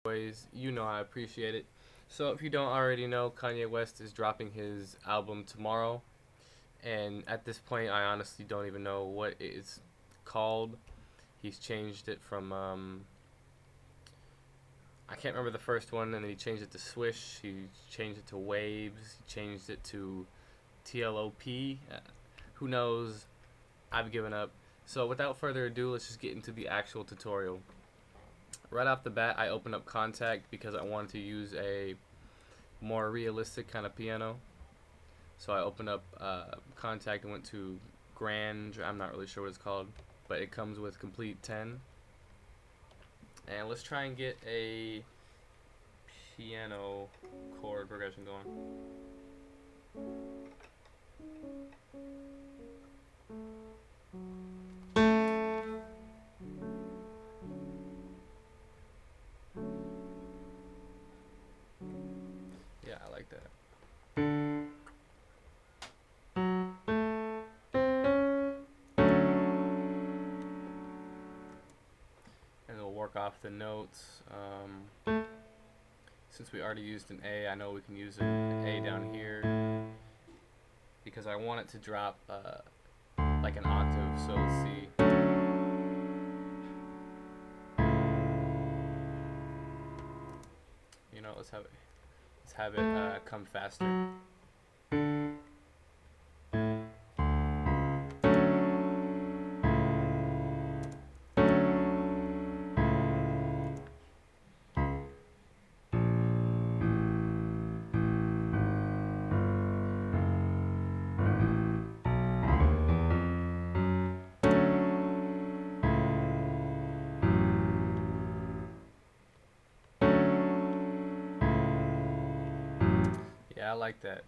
Anyways, you know I appreciate it. So if you don't already know, Kanye West is dropping his album tomorrow, and at this point, I honestly don't even know what it's called. He's changed it from I can't remember the first one, and then he changed it to Swish. He changed it to Waves. He changed it to TLOP. Who knows? I've given up. So without further ado, let's just get into the actual tutorial. Right off the bat, I opened up Contact because I wanted to use a more realistic kind of piano. So I opened up Contact and went to Grand. I'm not really sure what it's called, but it comes with complete 10. And let's try and get a piano chord progression going. Yeah, I like that. And we'll work off the notes. Since we already used an A, I know we can use an A down here because I want it to drop like an octave. So let's see. You know, let's have it come faster. Yeah, I like that.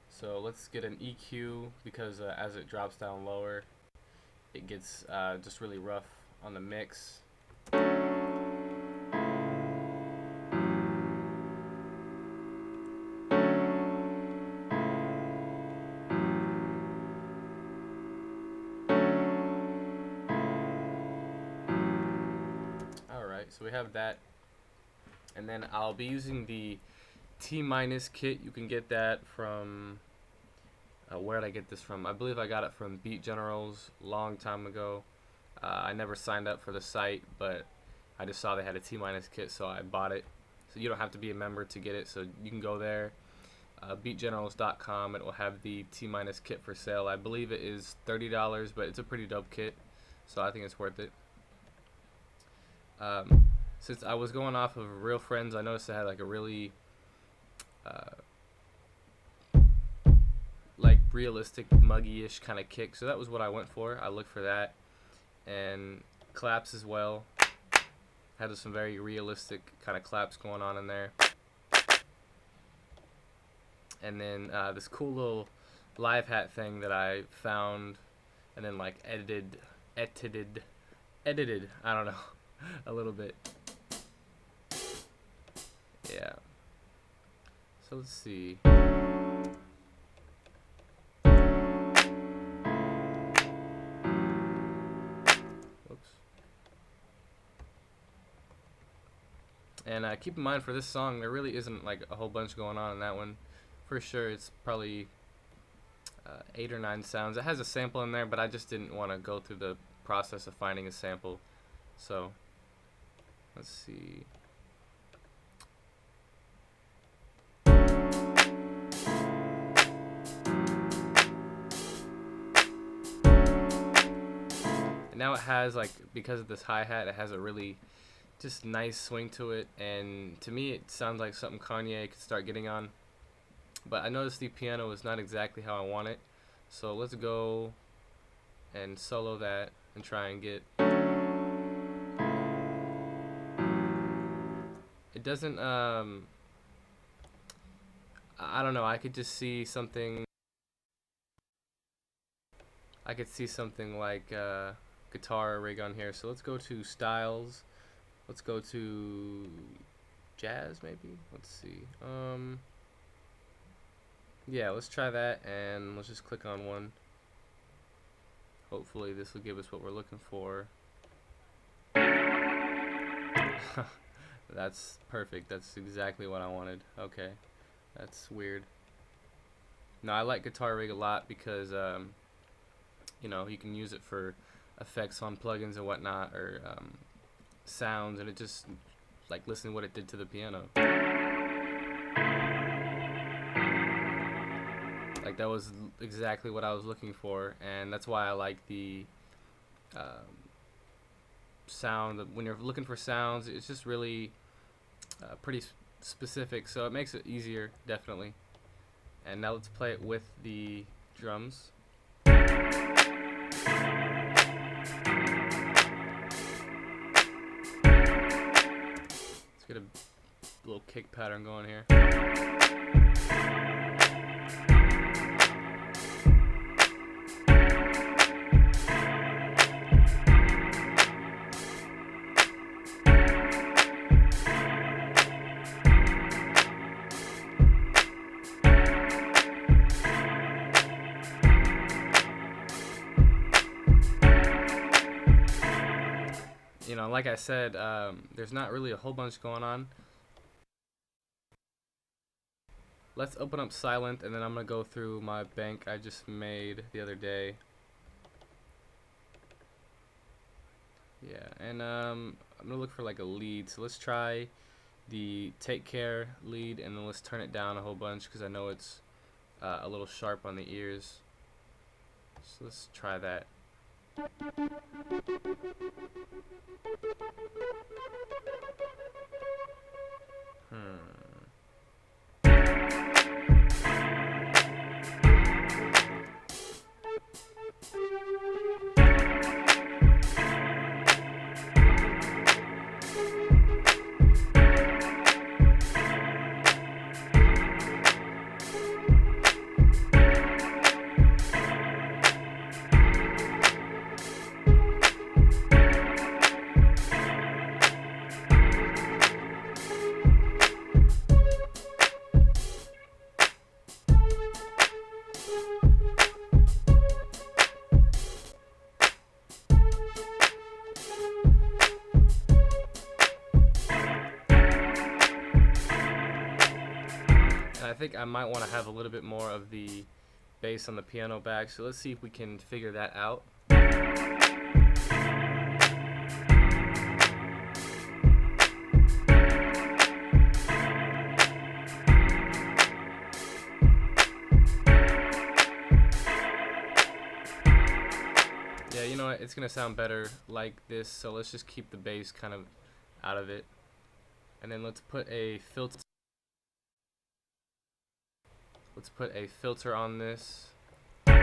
So let's get an EQ because as it drops down lower, it gets just really rough on the mix. Alright, so we have that. And then I'll be using the T minus kit. You can get that from where did I get this from? I believe I got it from Beat Generals long time ago. I never signed up for the site, but I just saw they had a T minus kit, so I bought it. So you don't have to be a member to get it, so you can go there, beatgenerals.com. It will have the T minus kit for sale. I believe it is $30, but it's a pretty dope kit, so I think it's worth it. Since I was going off of Real Friends, I noticed it had like a really like realistic muggy-ish kind of kick, so that was what I went for. I looked for that, and claps as well. Had some very realistic kind of claps going on in there, and then this cool little live hat thing that I found and then like edited I don't know a little bit. Yeah, so let's see. Whoops. And keep in mind for this song, there really isn't like a whole bunch going on in that one. For sure, it's probably 8 or 9 sounds. It has a sample in there, but I just didn't want to go through the process of finding a sample. So, let's see. And now it has, like, because of this hi-hat, it has a really just nice swing to it, and to me it sounds like something Kanye could start getting on. But I noticed the piano is not exactly how I want it, so let's go and solo that and try and get. It doesn't I don't know, I could just see something. I could see something like guitar rig on here. So let's go to styles. Let's go to jazz maybe. Let's see. Yeah, let's try that, and let's just click on one. Hopefully this will give us what we're looking for. That's perfect. That's exactly what I wanted. Okay, that's weird. No, I like Guitar Rig a lot because you can use it for effects on plugins and whatnot, or sounds, and it just like listen to what it did to the piano. Like that was exactly what I was looking for, and that's why I like the sound. When you're looking for sounds, it's just really pretty specific, so it makes it easier, definitely. And now let's play it with the drums. Let's get a little kick pattern going here. Like I said, there's not really a whole bunch going on. Let's open up Silent, and then I'm going to go through my bank I just made the other day. Yeah, and I'm going to look for like a lead. So let's try the Take Care lead, and then let's turn it down a whole bunch because I know it's a little sharp on the ears. So let's try that. I think I might want to have a little bit more of the bass on the piano back, so let's see if we can figure that out. Yeah, you know what, it's gonna sound better like this, so let's just keep the bass kind of out of it. And then let's put a filter. Let's put a filter on this. And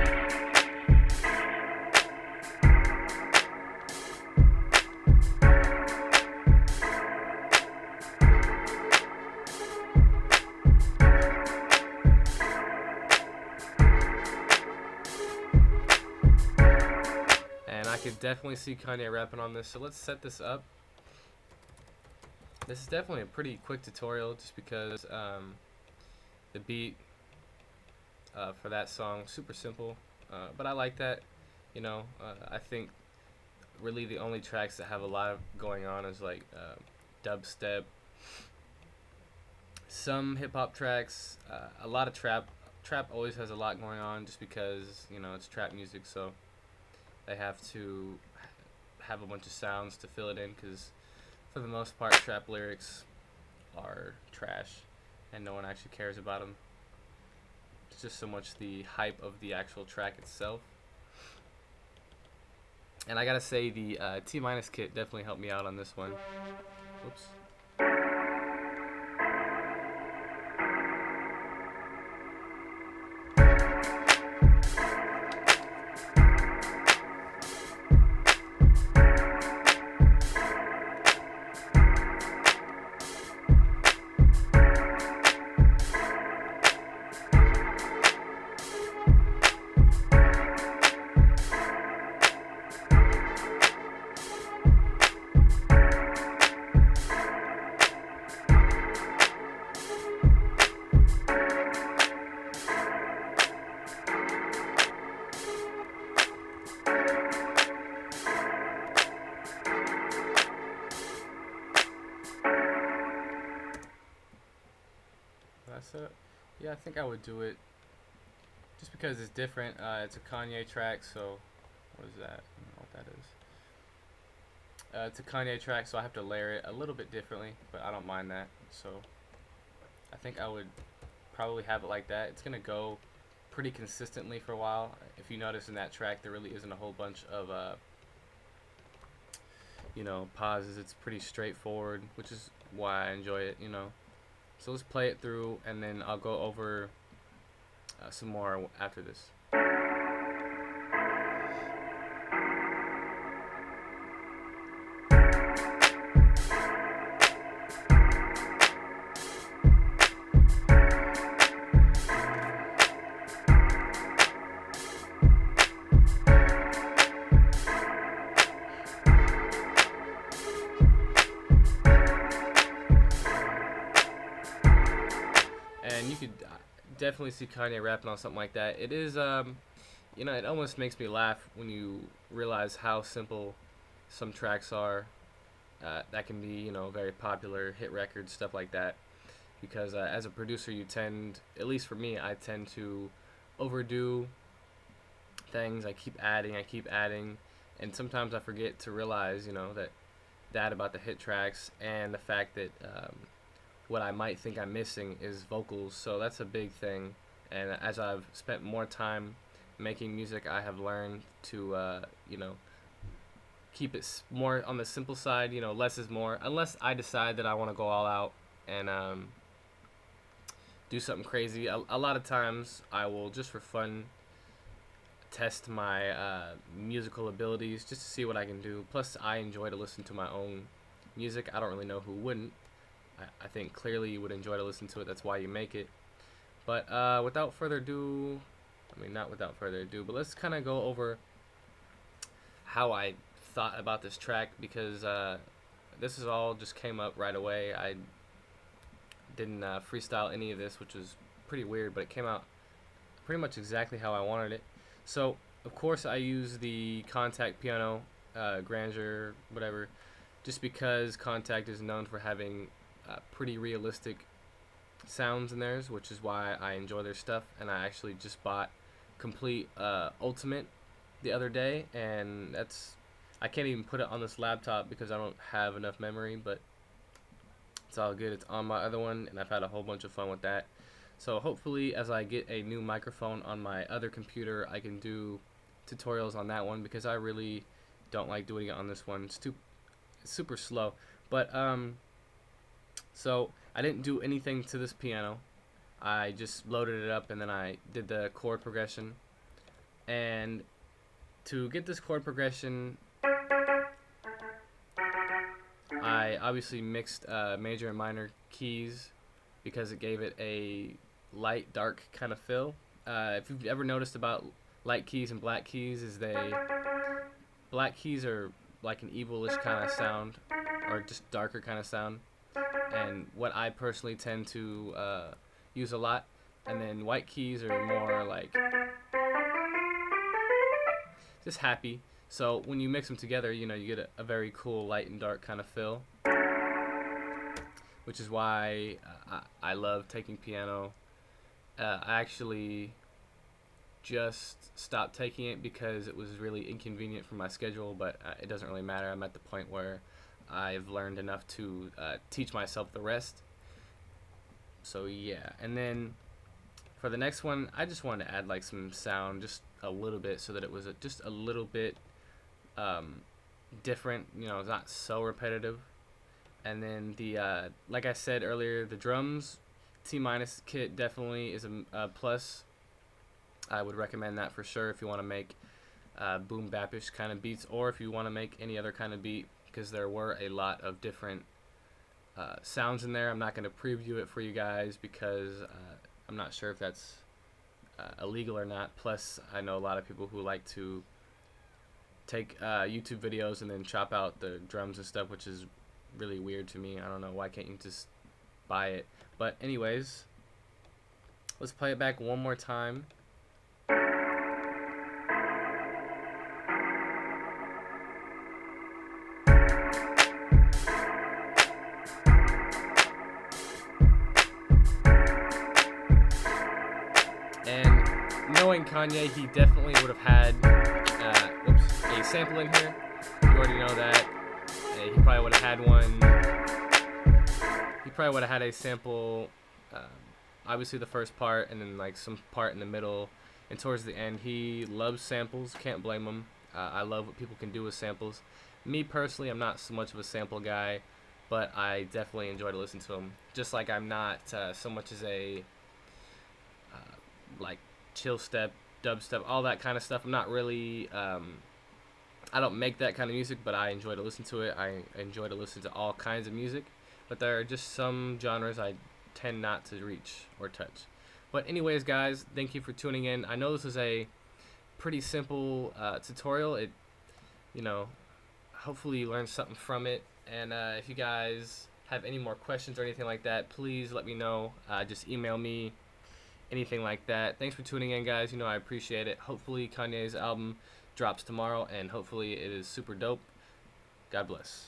I could definitely see Kanye rapping on this, so let's set this up. This is definitely a pretty quick tutorial just because the beat for that song, super simple, but I like that. I think really the only tracks that have a lot of going on is like dubstep, some hip-hop tracks, a lot of trap. Trap always has a lot going on just because it's trap music, so they have to have a bunch of sounds to fill it in, because for the most part trap lyrics are trash and no one actually cares about them. It's just so much the hype of the actual track itself. And I gotta say, the T- kit definitely helped me out on this one. Oops. That's it. Yeah, I think I would do it just because it's different. It's a Kanye track, so what is that? I don't know what that is. It's a Kanye track, so I have to layer it a little bit differently, but I don't mind that. So I think I would probably have it like that. It's gonna go pretty consistently for a while. If you notice in that track, there really isn't a whole bunch of pauses. It's pretty straightforward, which is why I enjoy it. So let's play it through, and then I'll go over some more after this. And you could definitely see Kanye rapping on something like that. It is, it almost makes me laugh when you realize how simple some tracks are. That can be, very popular hit records, stuff like that. Because as a producer, you tend, at least for me, I tend to overdo things. I keep adding, and sometimes I forget to realize, that about the hit tracks and the fact that what I might think I'm missing is vocals. So that's a big thing. And as I've spent more time making music, I have learned to, keep it more on the simple side. Less is more. Unless I decide that I want to go all out and do something crazy. A lot of times I will, just for fun, test my musical abilities just to see what I can do. Plus, I enjoy to listen to my own music. I don't really know who wouldn't. I think clearly you would enjoy to listen to it. That's why you make it. But without further ado, not without further ado, but let's kind of go over how I thought about this track, because this is all just came up right away. I didn't freestyle any of this, which was pretty weird, but it came out pretty much exactly how I wanted it. So, of course, I use the Contact piano, grandeur, whatever, just because Contact is known for having pretty realistic sounds in theirs, which is why I enjoy their stuff. And I actually just bought Complete Ultimate the other day, and I can't even put it on this laptop because I don't have enough memory, but it's all good. It's on my other one, and I've had a whole bunch of fun with that. So hopefully, as I get a new microphone on my other computer, I can do tutorials on that one, because I really don't like doing it on this one. It's super slow. But so I didn't do anything to this piano. I just loaded it up, and then I did the chord progression. And to get this chord progression, I obviously mixed major and minor keys because it gave it a light, dark kind of feel. If you've ever noticed about light keys and black keys, black keys are like an evilish kind of sound, or just darker kind of sound, and what I personally tend to use a lot. And then white keys are more like just happy. So when you mix them together, you get a very cool light and dark kind of feel, which is why I love taking piano. I actually just stopped taking it because it was really inconvenient for my schedule, but it doesn't really matter. I'm at the point where I've learned enough to teach myself the rest. So yeah, and then for the next one, I just wanted to add like some sound, just a little bit, so that it was just a little bit different. It's not so repetitive. And then the like I said earlier, the drums T- kit definitely is a plus. I would recommend that for sure if you want to make boom bapish kind of beats, or if you want to make any other kind of beat, because there were a lot of different sounds in there. I'm not going to preview it for you guys because I'm not sure if that's illegal or not. Plus, I know a lot of people who like to take YouTube videos and then chop out the drums and stuff, which is really weird to me. I don't know, why can't you just buy it? But anyways, let's play it back one more time. knowing Kanye, he definitely would have had a sample in here. You already know that. He probably would have had one. He probably would have had a sample. Obviously, the first part, and then like some part in the middle, and towards the end. He loves samples. Can't blame him. I love what people can do with samples. Me personally, I'm not so much of a sample guy, but I definitely enjoy to listen to him. Just like I'm not so much as a like chill step, dubstep, all that kind of stuff. I'm not really. I don't make that kind of music, but I enjoy to listen to it. I enjoy to listen to all kinds of music, but there are just some genres I tend not to reach or touch. But anyways, guys, thank you for tuning in. I know this is a pretty simple tutorial. It, you know, hopefully you learned something from it. And if you guys have any more questions or anything like that, please let me know. Just email me, anything like that. Thanks for tuning in, guys. You know I appreciate it. Hopefully Kanye's album drops tomorrow, and hopefully it is super dope. God bless.